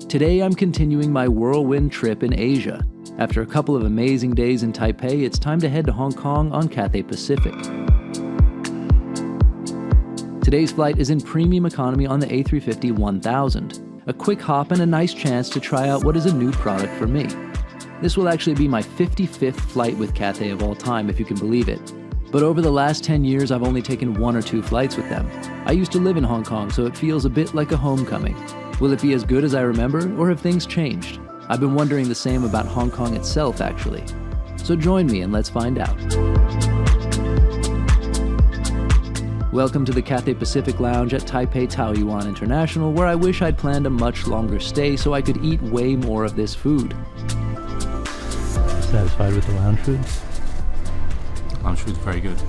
Today I'm continuing my whirlwind trip in Asia. After a couple of amazing days in Taipei, it's time to head to Hong Kong on Cathay Pacific. Today's flight is in premium economy on the A350-1000, a quick hop and a nice chance to try out what is a new product for me. This will actually be my 55th flight with Cathay of all time, if you can believe it. But over the last 10 years, I've only taken 1 or 2 flights with them. I used to live in Hong Kong, so it feels a bit like a homecoming. Will it be as good as I remember, or have things changed? I've been wondering the same about Hong Kong itself, actually. So join me and let's find out. Welcome to the Cathay Pacific Lounge at Taipei Taoyuan International, where I wish I'd planned a much longer stay so I could eat way more of this food. Satisfied with the lounge food? Lounge food's very good.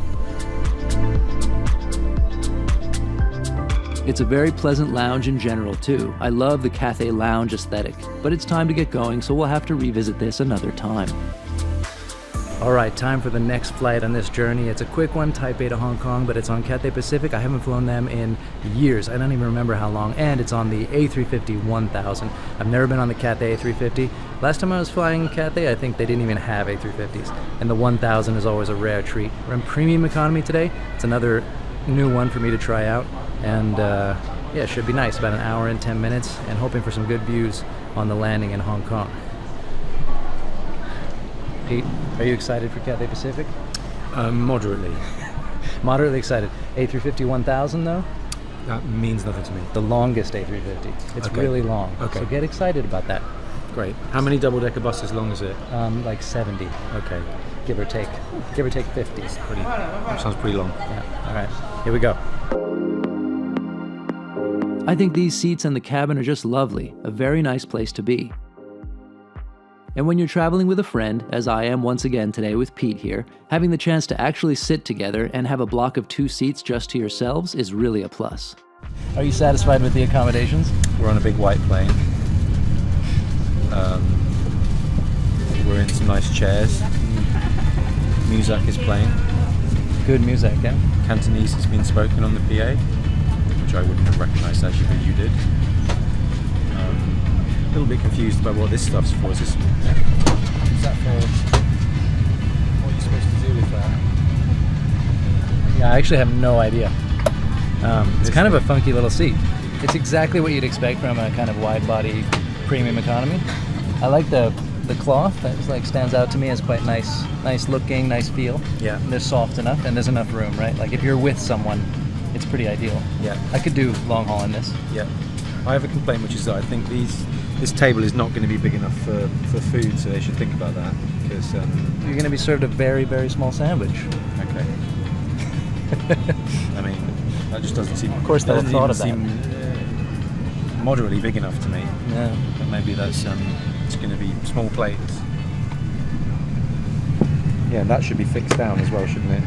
It's a very pleasant lounge in general, too. I love the Cathay lounge aesthetic, but it's time to get going, so we'll have to revisit this another time. All right, time for the next flight on this journey. It's a quick one, Taipei to Hong Kong, but it's on Cathay Pacific. I haven't flown them in years. I don't even remember how long, and it's on the A350-1000. I've never been on the Cathay A350. Last time I was flying Cathay, I think they didn't even have A350s, and the 1000 is always a rare treat. We're in premium economy today. It's another new one for me to try out, and yeah, it should be nice. About an hour and 10 minutes, and hoping for some good views on the landing in Hong Kong. Pete, are you excited for Cathay Pacific? Moderately. Moderately excited. A350-1000 though? That means nothing to me. The longest A350. It's Okay. really long. Okay. So get excited about that. Great. How many double-decker buses long is it? Like 70, Okay. give or take. Give or take 50. That sounds pretty long. Yeah. All right. Here we go. I think these seats and the cabin are just lovely. A very nice place to be. And when you're traveling with a friend, as I am once again today with Pete here, having the chance to actually sit together and have a block of 2 seats just to yourselves is really a plus. Are you satisfied with the accommodations? We're on a big white plane. We're in some nice chairs. Music is playing. Good music, yeah? Cantonese has been spoken on the PA, which I wouldn't have recognised actually, but you did. A little bit confused about what this stuff's for. Is that for what you're supposed to do with that? Yeah, I actually have no idea. It's kind of a funky little seat. It's exactly what you'd expect from a kind of wide-body premium economy. I like the cloth. That just, like, stands out to me as quite nice looking, nice feel. Yeah. And they're soft enough, and there's enough room, right? Like if you're with someone, it's pretty ideal. Yeah. I could do long haul in this. Yeah. I have a complaint, which is that I think this table is not going to be big enough for food, so they should think about that, because You're going to be served a very, very small sandwich. okay. I mean, that just doesn't seem. Of course, they'll have thought of that. Seem moderately big enough to me. Yeah. But maybe that's it's going to be small plates. Yeah, and that should be fixed down as well, shouldn't it?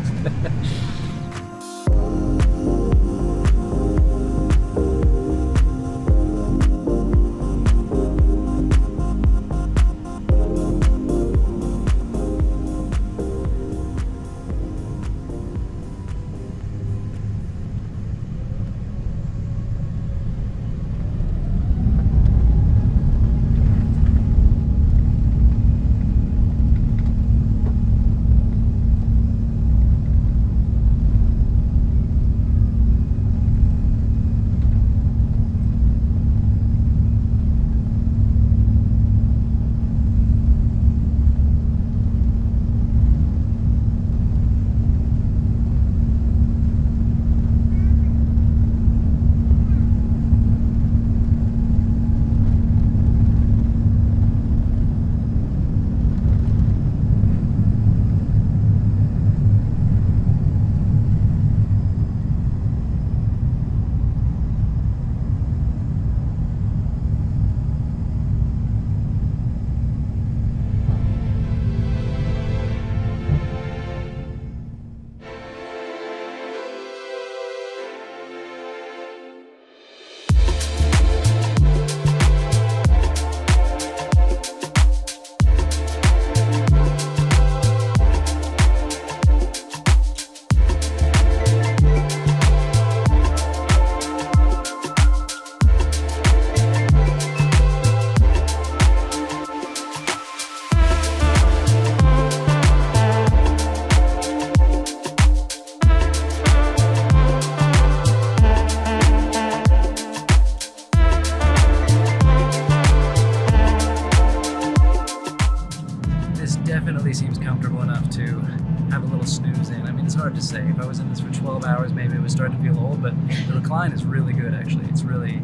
hard to say. If I was in this for 12 hours, maybe it would start to feel old, but the recline is really good, actually. It's really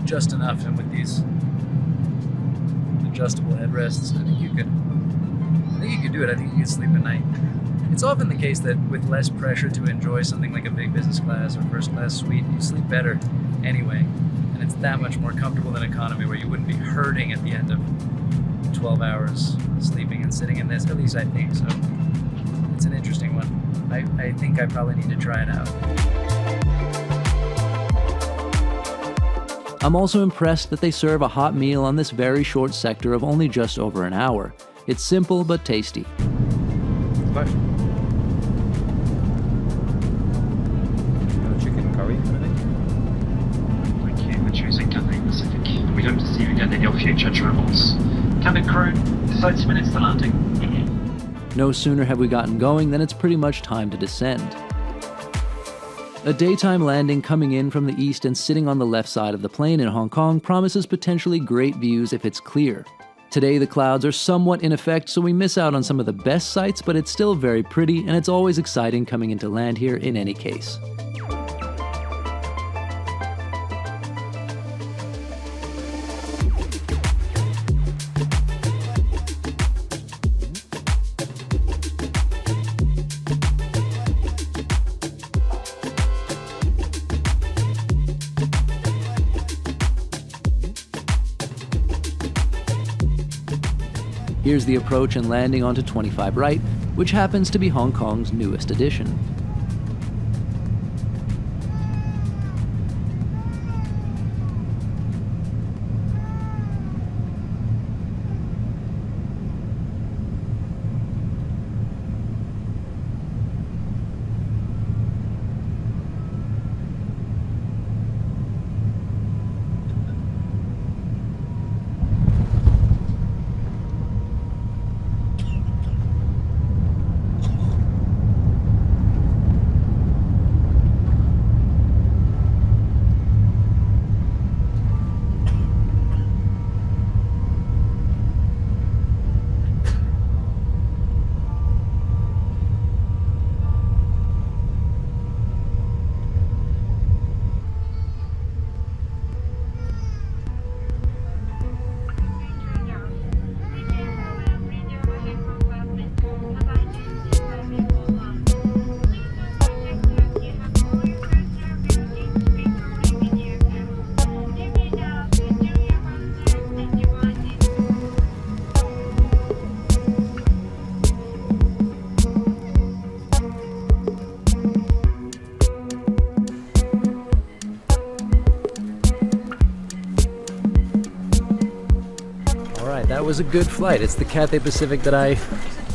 just enough, and with these adjustable headrests, I think you could do it. I think you could sleep at night. It's often the case that with less pressure to enjoy something like a big business class or first class suite, you sleep better anyway. And it's that much more comfortable than economy, where you wouldn't be hurting at the end of 12 hours sleeping and sitting in this. At least I think so. It's an interesting one. I think I probably need to try it out. I'm also impressed that they serve a hot meal on this very short sector of only just over an hour. It's simple but tasty. Got a chicken curry, I think. Thank you for choosing Cathay Pacific. We hope to see you again in your future travels. Cabin crew, 30 minutes to landing. No sooner have we gotten going than it's pretty much time to descend. A daytime landing coming in from the east and sitting on the left side of the plane in Hong Kong promises potentially great views if it's clear. Today the clouds are somewhat in effect, so we miss out on some of the best sights, but it's still very pretty, and it's always exciting coming into land here in any case. Here's the approach and landing onto 25 right, which happens to be Hong Kong's newest addition. That was a good flight. It's the Cathay Pacific that I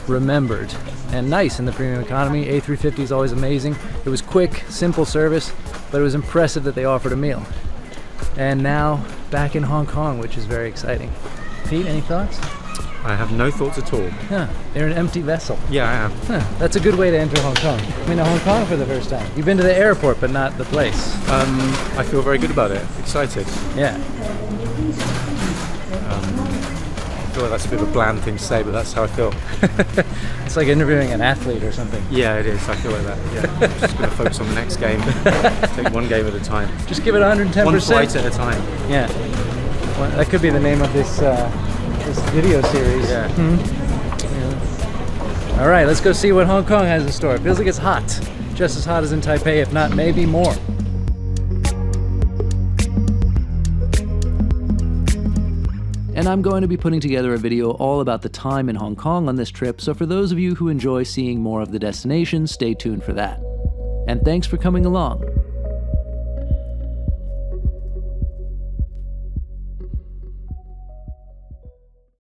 remembered. And nice in the premium economy. A350 is always amazing. It was quick, simple service, but it was impressive that they offered a meal. And now back in Hong Kong, which is very exciting. Pete, any thoughts? I have no thoughts at all. Huh, you're an empty vessel. Yeah, I am. Huh, that's a good way to enter Hong Kong. I mean, to Hong Kong for the first time. You've been to the airport, but not the place. I feel very good about it. Excited. Yeah. I feel like that's a bit of a bland thing to say, but that's how I feel. It's like interviewing an athlete or something. Yeah, it is. I feel like that. Yeah. I'm just going to focus on the next game. Take one game at a time. Just give it 110%. One flight at a time. Yeah. Well, that could be the name of this this video series. Yeah. Mm-hmm. Yeah. All right, let's go see what Hong Kong has in store. It feels like it's hot. Just as hot as in Taipei, if not maybe more. And I'm going to be putting together a video all about the time in Hong Kong on this trip, so for those of you who enjoy seeing more of the destination, stay tuned for that. And thanks for coming along.